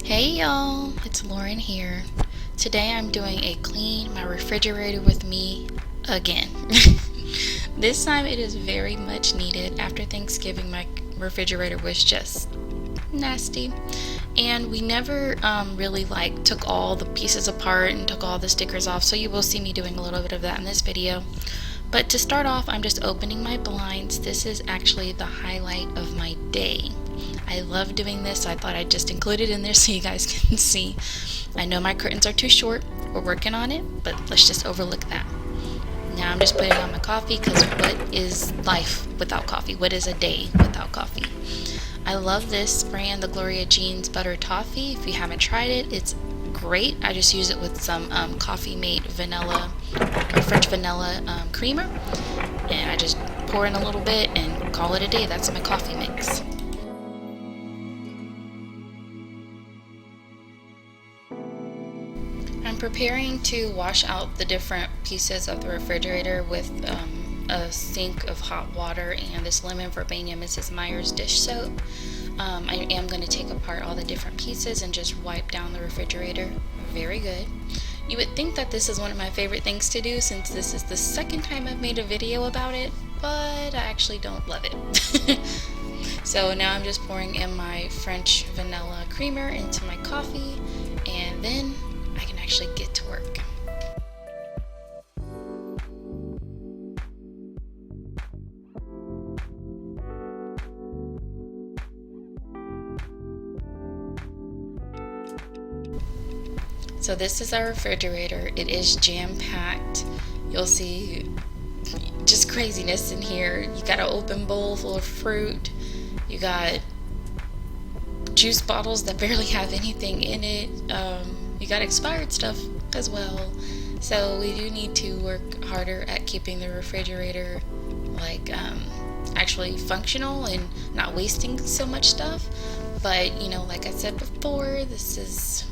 Hey y'all, it's Lauren here. Today I'm doing a clean my refrigerator with me again. This time it is very much needed. After Thanksgiving, my refrigerator was just nasty, and we never really took all the pieces apart and took all the stickers off, so you will see me doing a little bit of that in this video. But to start off, I'm just opening my blinds. This is actually the highlight of my day. I love doing this, so I thought I'd just include it in there so you guys can see. I know my curtains are too short. We're working on it, but let's just overlook that. Now I'm just putting on my coffee, because what is life without coffee? What is a day without coffee? I love this brand, the Gloria Jean's Butter Toffee. If you haven't tried it, it's great. I just use it with some Coffee Mate vanilla or French vanilla creamer, and I just pour in a little bit and call it a day. That's my coffee mix. I'm preparing to wash out the different pieces of the refrigerator with a sink of hot water and this lemon verbena Mrs.Myers dish soap. I am going to take apart all the different pieces and just wipe down the refrigerator. Very good. You would think that this is one of my favorite things to do, since this is the second time I've made a video about it, but I actually don't love it. So now I'm just pouring in my French vanilla creamer into my coffee, and then I can actually get to work. So this is our refrigerator. It is jam-packed. You'll see just craziness in here. You got an open bowl full of fruit. You got juice bottles that barely have anything in it. You got expired stuff as well. So we do need to work harder at keeping the refrigerator actually functional and not wasting so much stuff. But like I said before,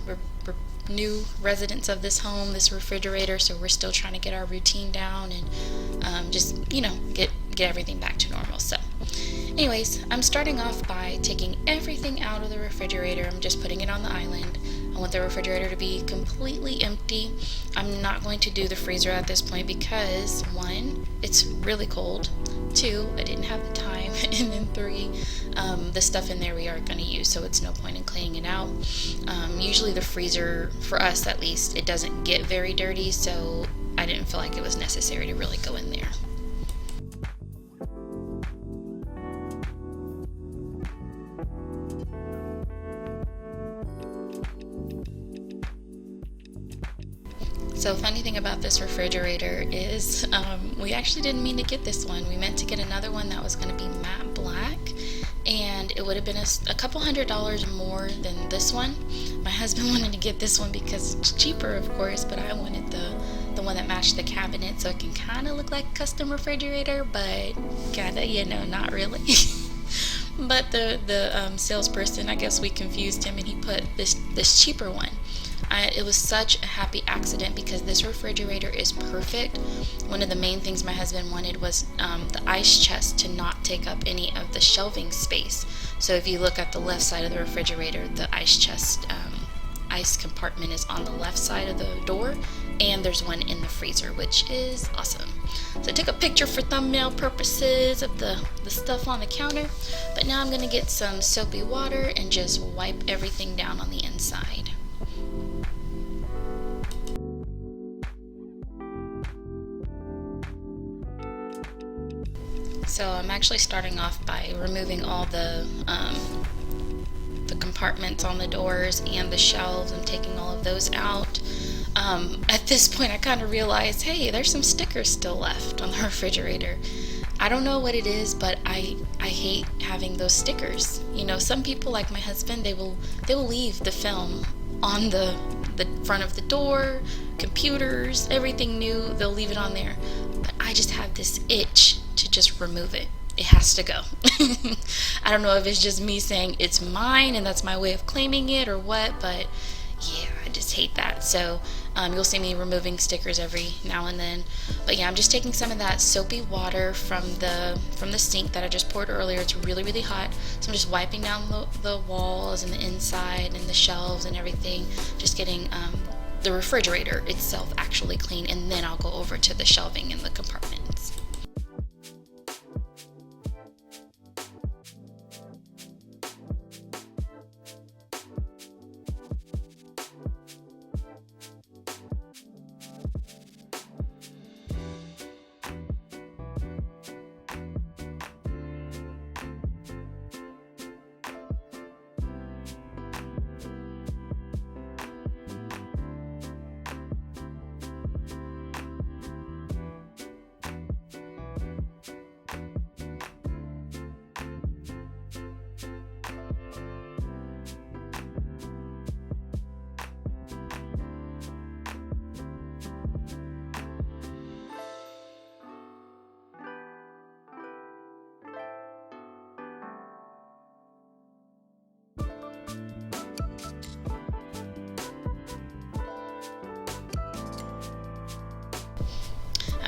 we're new residents of this home, this refrigerator, so we're still trying to get our routine down and just get everything back to normal. So anyways, I'm starting off by taking everything out of the refrigerator. I'm just putting it on the island. I want the refrigerator to be completely empty. I'm not going to do the freezer at this point because, one, it's really cold. Two, I didn't have the time. And then three, the stuff in there we aren't going to use, so it's no point in cleaning it out. Usually the freezer, for us at least, it doesn't get very dirty, so I didn't feel like it was necessary to really go in there. So funny thing about this refrigerator is we actually didn't mean to get this one. We meant to get another one that was going to be matte black, and it would have been a couple $100 more than this one. My husband wanted to get this one because it's cheaper, of course, but I wanted the one that matched the cabinet, so it can kind of look like a custom refrigerator, but kind of, not really. But the salesperson, I guess we confused him, and he put this cheaper one. It was such a happy accident because this refrigerator is perfect. One of the main things my husband wanted was the ice chest to not take up any of the shelving space. So if you look at the left side of the refrigerator, the ice chest, ice compartment is on the left side of the door, and there's one in the freezer, which is awesome. So I took a picture for thumbnail purposes of the stuff on the counter, but now I'm going to get some soapy water and just wipe everything down on the inside. So I'm actually starting off by removing all the compartments on the doors and the shelves. I'm taking all of those out. At this point I kind of realized, hey, there's some stickers still left on the refrigerator. I don't know what it is, but I hate having those stickers. Some people, like my husband, they will leave the film on the front of the door, computers, everything new, they'll leave it on there. But I just have this itch to just remove it. It has to go. I don't know if it's just me saying it's mine and that's my way of claiming it or what, but yeah, I just hate that. So You'll see me removing stickers every now and then. But yeah, I'm just taking some of that soapy water from the sink that I just poured earlier. It's really, really hot. So I'm just wiping down the walls and the inside and the shelves and everything. Just getting the refrigerator itself actually clean, and then I'll go over to the shelving in the compartments.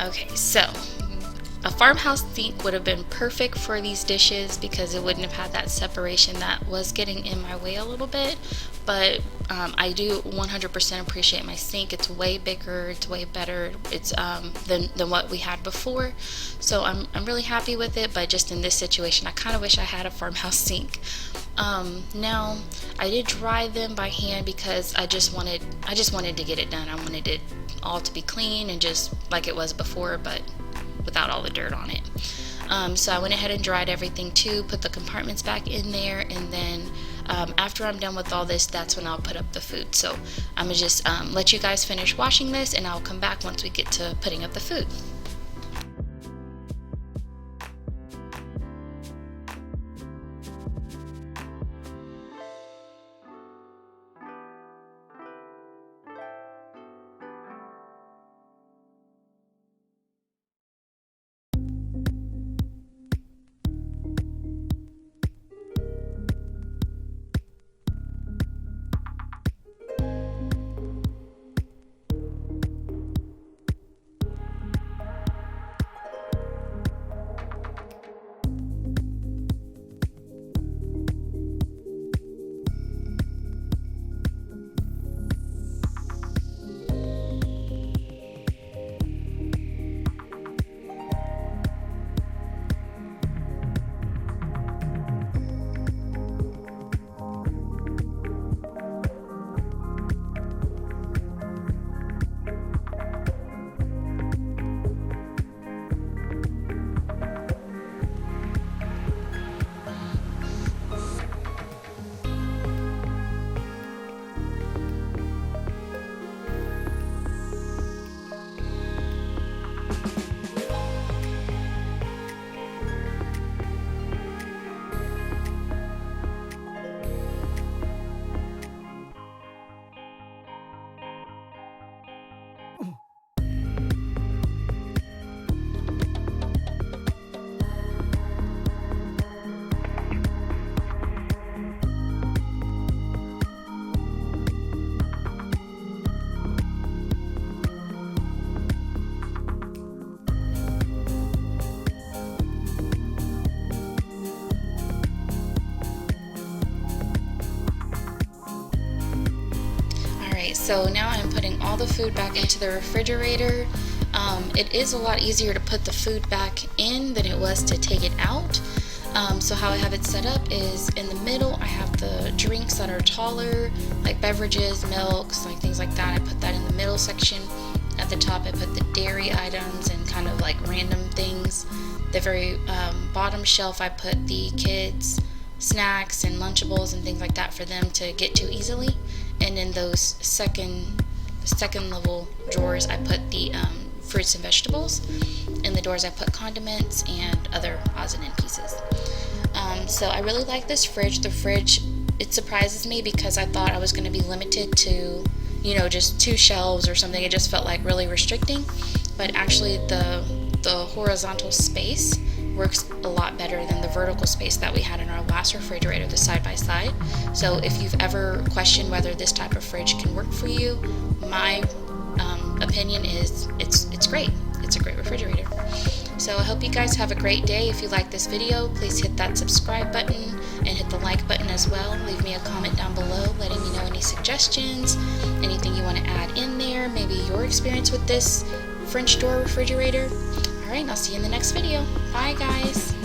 Okay, so a farmhouse sink would have been perfect for these dishes because it wouldn't have had that separation that was getting in my way a little bit. But I do 100% appreciate my sink. It's way bigger, it's way better, it's than what we had before. So I'm really happy with it. But just in this situation, I kind of wish I had a farmhouse sink. Now I did dry them by hand because I just wanted to get it done. I wanted it all to be clean and just like it was before, but without all the dirt on it. So I went ahead and dried everything too, put the compartments back in there, and then after I'm done with all this, that's when I'll put up the food. So I'm gonna just let you guys finish washing this, and I'll come back once we get to putting up the food. So now I'm putting all the food back into the refrigerator. It is a lot easier to put the food back in than it was to take it out. So how I have it set up is in the middle I have the drinks that are taller, like beverages, milks, like things like that. I put that in the middle section. At the top I put the dairy items and kind of like random things. The very bottom shelf I put the kids' snacks and Lunchables and things like that for them to get to easily. And in those second level drawers I put the fruits and vegetables. In the doors I put condiments and other odds and end pieces. So I really like this fridge. The fridge, it surprises me because I thought I was going to be limited to, just 2 shelves or something. It just felt like really restricting. But actually the horizontal space works a lot better than the vertical space that we had in our last refrigerator, the side by side. So if you've ever questioned whether this type of fridge can work for you, my opinion is it's great. It's a great refrigerator. So I hope you guys have a great day. If you like this video, please hit that subscribe button and hit the like button as well. Leave me a comment down below letting me know any suggestions, anything you want to add in there, maybe your experience with this French door refrigerator. Alright, and I'll see you in the next video. Bye guys!